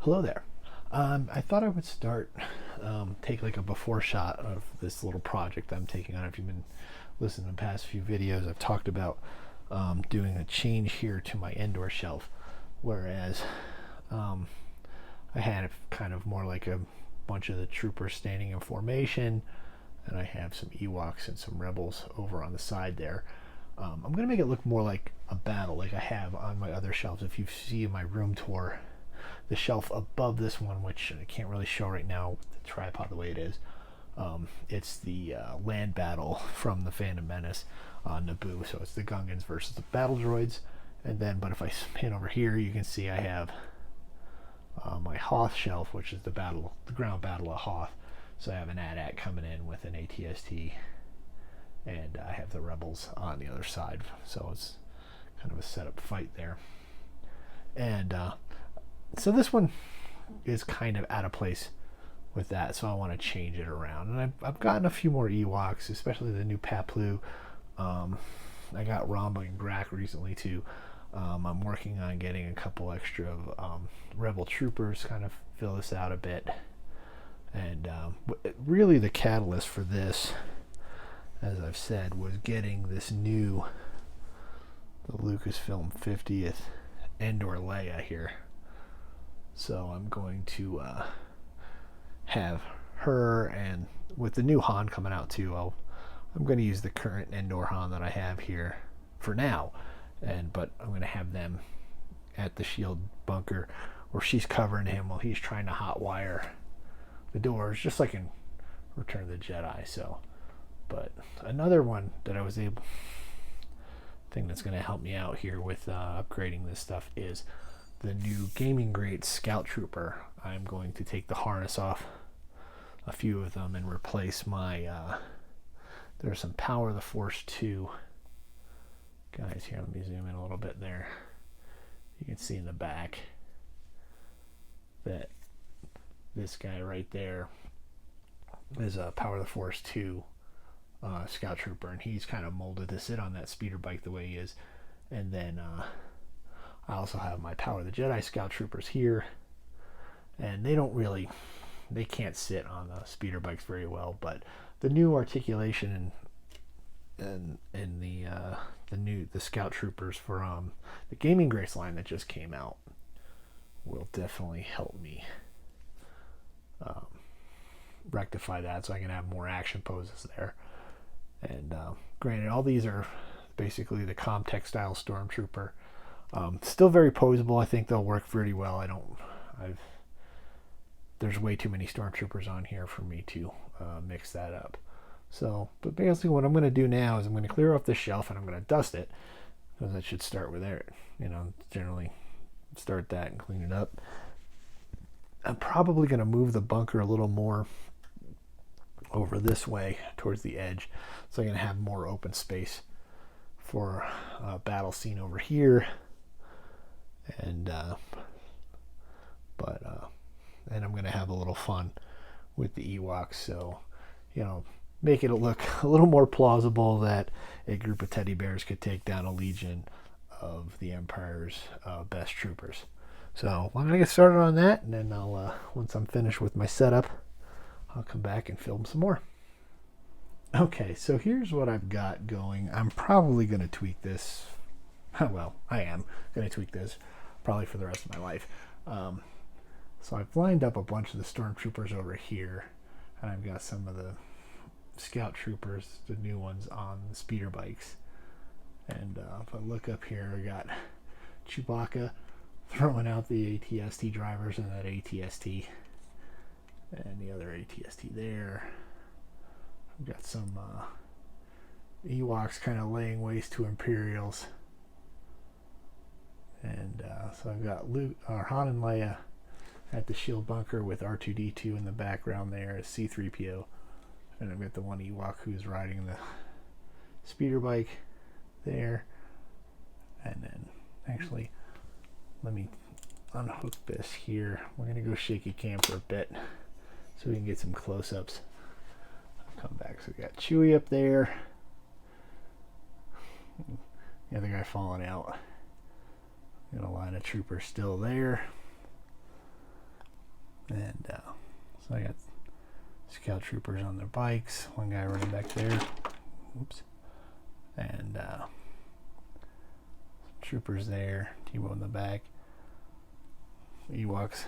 Hello there. I thought I would start, take like a before shot of this little project I'm taking on. If you've been listening to the past few videos, I've talked about doing a change here to my Endor shelf, whereas I had it kind of more like a bunch of the troopers standing in formation, and I have some Ewoks and some rebels over on the side there. I'm going to make it look more like a battle, like I have on my other shelves. If you see my room tour, the shelf above this one, which I can't really show right now with the tripod the way it is, it's the land battle from the Phantom Menace on Naboo. So it's the Gungans versus the battle droids. And then, but if I pan over here, you can see I have my Hoth shelf, which is the ground battle of Hoth. So I have an AT-AT coming in with an ATST, and I have the rebels on the other side. So it's kind of a setup fight there. And so this one is kind of out of place with that, so I want to change it around. And I've gotten a few more Ewoks, especially the new Paplu. I got Ramba and Grak recently too. I'm working on getting a couple extra Rebel Troopers, kind of fill this out a bit. And really the catalyst for this, as I've said, was getting this new, the Lucasfilm 50th Endor Leia here. So I'm going to have her, and with the new Han coming out too, I'm going to use the current Endor Han that I have here for now, but I'm going to have them at the shield bunker where she's covering him while he's trying to hotwire the doors, just like in Return of the Jedi. So, but another one that I was able, thing that's going to help me out here with upgrading this stuff is the new gaming grade Scout Trooper. I'm going to take the harness off a few of them and replace my there's some Power of the Force 2 guys here. Let me zoom in a little bit there. You can see in the back that this guy right there is a Power of the Force 2 Scout Trooper, and he's kind of molded to sit on that speeder bike the way he is. And then I also have my Power of the Jedi Scout Troopers here, and they can't sit on the speeder bikes very well, but the new articulation and the Scout Troopers for the Gaming Grace line that just came out will definitely help me rectify that, so I can have more action poses there. And granted, all these are basically the Comtech style Stormtrooper. Still very posable. I think they'll work pretty well. There's way too many Stormtroopers on here for me to mix that up. So, but basically what I'm going to do now is I'm going to clear off the shelf and I'm going to dust it, because I should start with there. Generally start that and clean it up. I'm probably going to move the bunker a little more over this way towards the edge, so I'm going to have more open space for a battle scene over here. And I'm going to have a little fun with the Ewoks, so make it look a little more plausible that a group of teddy bears could take down a legion of the Empire's best troopers. So I'm going to get started on that, and then I'll once I'm finished with my setup, I'll come back and film some more. Okay, so here's what I've got going. I'm probably going to tweak this. Well, I am going to tweak this probably for the rest of my life. So I've lined up a bunch of the Stormtroopers over here, and I've got some of the Scout Troopers, the new ones, on the speeder bikes. And if I look up here, I got Chewbacca throwing out the ATST drivers and that ATST, and the other ATST there. I've got some Ewoks kind of laying waste to Imperials. And so I've got Han and Leia at the shield bunker with R2-D2 in the background there as C-3PO. And I've got the one Ewok who's riding the speeder bike there. And then, actually, let me unhook this here. We're going to go shaky cam for a bit so we can get some close-ups. I'll come back. So we got Chewie up there. The other guy falling out. Got a line of troopers still there. And so I got scout troopers on their bikes, one guy running back there, oops, and some troopers there, T-Bow in the back, Ewoks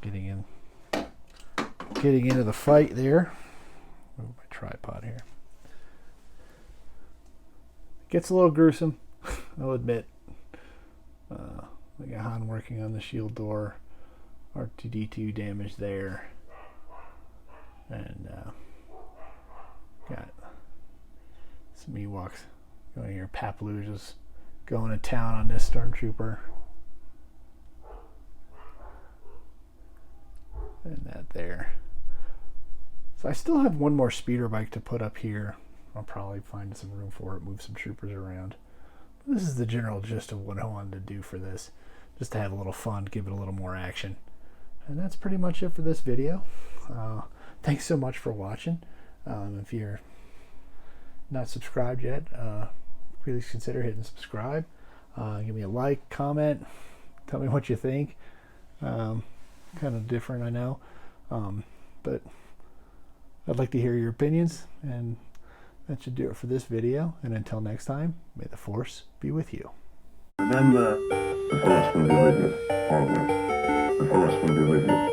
getting into the fight there. Move my tripod here. Gets a little gruesome, I'll admit. We got Han working on the shield door, R2-D2 damage there, and got some Ewoks going here. Papalooja's going to town on this stormtrooper. And that there. So I still have one more speeder bike to put up here. I'll probably find some room for it, move some troopers around. This is the general gist of what I wanted to do for this, just to have a little fun, give it a little more action. And that's pretty much it for this video. Thanks so much for watching. If you're not subscribed yet, please consider hitting subscribe. Give me a like, comment, tell me what you think. Kind of different, I know, but I'd like to hear your opinions, and that should do it for this video. And until next time, may the Force be with you. Remember, the Force will be with you always. The Force will be with you.